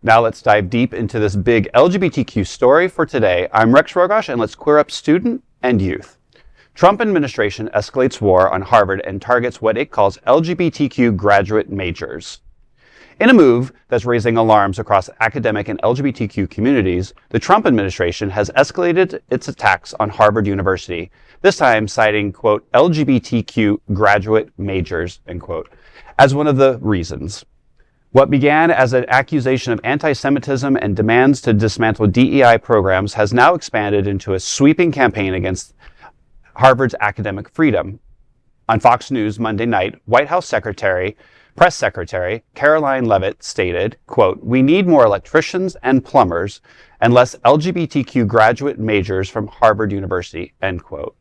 Now let's dive deep into this big LGBTQ story for today. I'm Rex Rogosh, and let's queer up student and youth. Trump administration escalates war on Harvard and targets what it calls LGBTQ graduate majors. In a move that's raising alarms across academic and LGBTQ communities, the Trump administration has escalated its attacks on Harvard University, this time citing, quote, LGBTQ graduate majors, end quote, as one of the reasons. What began as an accusation of anti-Semitism and demands to dismantle DEI programs has now expanded into a sweeping campaign against Harvard's academic freedom. On Fox News Monday night, White House Press Secretary Karoline Leavitt stated, quote, "We need more electricians and plumbers and less LGBTQ graduate majors from Harvard University," end quote.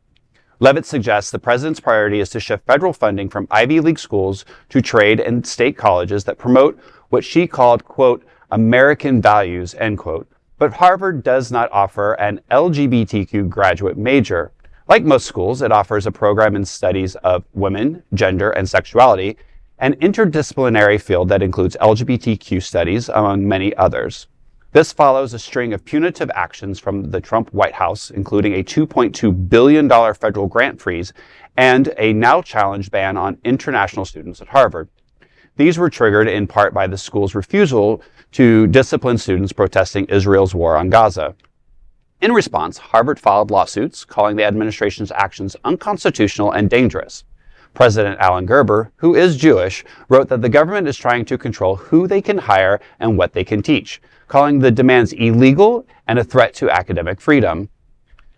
Leavitt suggests the president's priority is to shift federal funding from Ivy League schools to trade and state colleges that promote what she called, quote, American values, end quote. But Harvard does not offer an LGBTQ graduate major. Like most schools, it offers a program in studies of women, gender, and sexuality, an interdisciplinary field that includes LGBTQ studies, among many others. This follows a string of punitive actions from the Trump White House, including a $2.2 billion federal grant freeze and a now challenged ban on international students at Harvard. These were triggered in part by the school's refusal to discipline students protesting Israel's war on Gaza. In response, Harvard filed lawsuits calling the administration's actions unconstitutional and dangerous. President Alan Gerber, who is Jewish, wrote that the government is trying to control who they can hire and what they can teach, calling the demands illegal and a threat to academic freedom.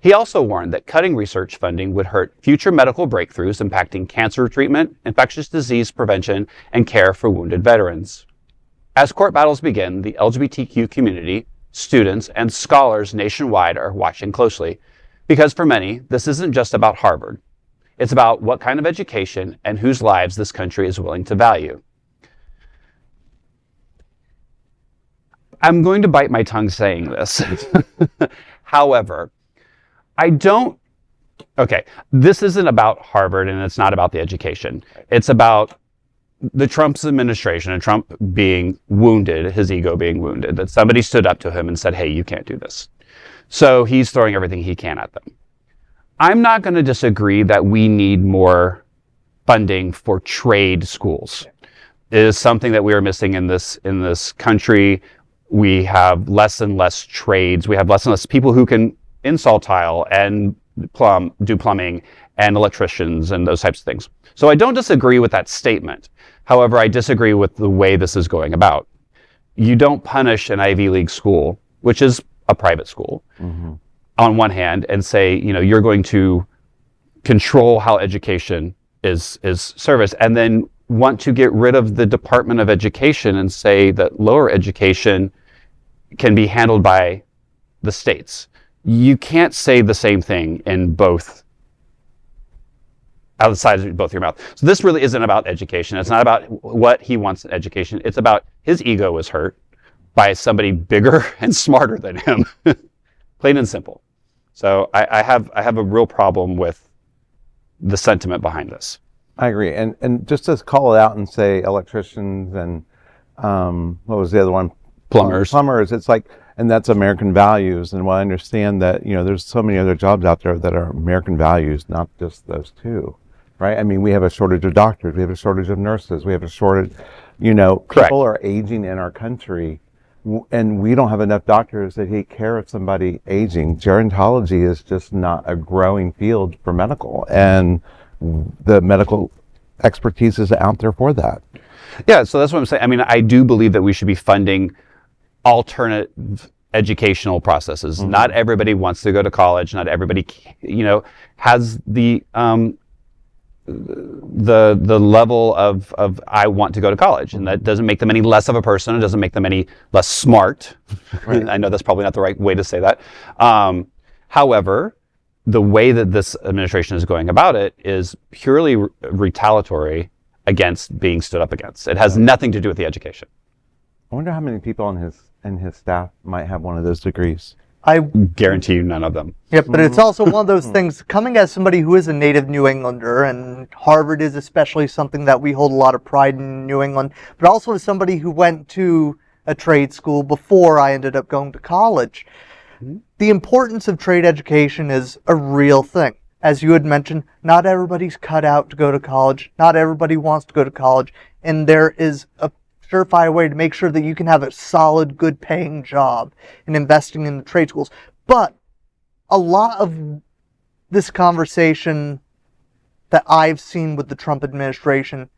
He also warned that cutting research funding would hurt future medical breakthroughs impacting cancer treatment, infectious disease prevention, and care for wounded veterans. As court battles begin, the LGBTQ community, students, and scholars nationwide are watching closely, because for many, this isn't just about Harvard. It's about what kind of education and whose lives this country is willing to value. I'm going to bite my tongue saying this. However, this isn't about Harvard and it's not about the education. It's about the Trump's administration and Trump being wounded, his ego being wounded, that somebody stood up to him and said, hey, you can't do this. So he's throwing everything he can at them. I'm not going to disagree that we need more funding for trade schools. It is something that we are missing in this country. We have less and less trades. We have less and less people who can install tile and do plumbing and electricians and those types of things. So I don't disagree with that statement. However, I disagree with the way this is going about. You don't punish an Ivy League school, which is a private school, on one hand, and say, you're going to control how education is serviced, and then want to get rid of the Department of Education and say that lower education can be handled by the states. You can't say the same thing in both, outside of both your mouth. So this really isn't about education. It's not about what he wants in education. It's about his ego was hurt by somebody bigger and smarter than him. Plain and simple. So I have a real problem with the sentiment behind this. I agree. And just to call it out and say electricians and what was the other one? Plumbers. It's like, and that's American values. And while I understand that, there's so many other jobs out there that are American values, not just those two, right? I mean, we have a shortage of doctors. We have a shortage of nurses. We have a shortage, Correct. People are aging in our country. And we don't have enough doctors that take care of somebody aging. Gerontology is just not a growing field for medical, and the medical expertise is out there for that. Yeah, so that's what I'm saying. I mean, I do believe that we should be funding alternative educational processes. Not everybody wants to go to college. Not everybody, has the level of I want to go to college, and that doesn't make them any less of a person. It doesn't make them any less smart. Right. I know that's probably not the right way to say that. However, the way that this administration is going about it is purely retaliatory against being stood up against. It has nothing to do with the education. I wonder how many people on his staff might have one of those degrees. I guarantee you none of them. Yep, but it's also one of those things, coming as somebody who is a native New Englander, and Harvard is especially something that we hold a lot of pride in New England, but also as somebody who went to a trade school before I ended up going to college. The importance of trade education is a real thing. As you had mentioned, not everybody's cut out to go to college. Not everybody wants to go to college. And there is a surefire way to make sure that you can have a solid, good paying job in investing in the trade schools. But a lot of this conversation that I've seen with the Trump administration,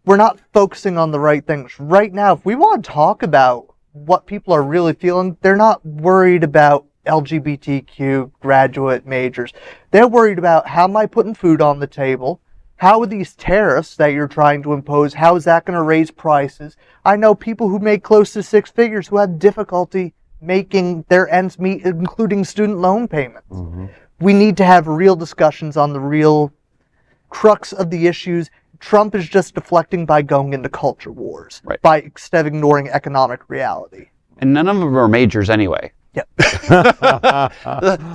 we're not focusing on the right things. Right now, if we want to talk about what people are really feeling, they're not worried about LGBTQ graduate majors. They're worried about, how am I putting food on the table? How are these tariffs that you're trying to impose, how is that going to raise prices? I know people who make close to six figures who have difficulty making their ends meet, including student loan payments. We need to have real discussions on the real crux of the issues. Trump is just deflecting by going into culture wars, by instead of ignoring economic reality. And none of them are majors anyway. Yep.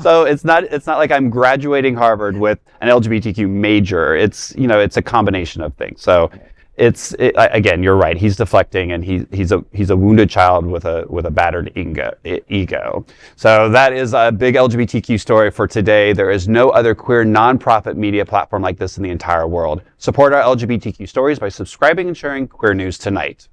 So it's not like I'm graduating Harvard with an LGBTQ major. It's a combination of things. So again, you're right. He's deflecting, and he's a wounded child with a battered ego. So that is a big LGBTQ story for today. There is no other queer nonprofit media platform like this in the entire world. Support our LGBTQ stories by subscribing and sharing Queer News Tonight.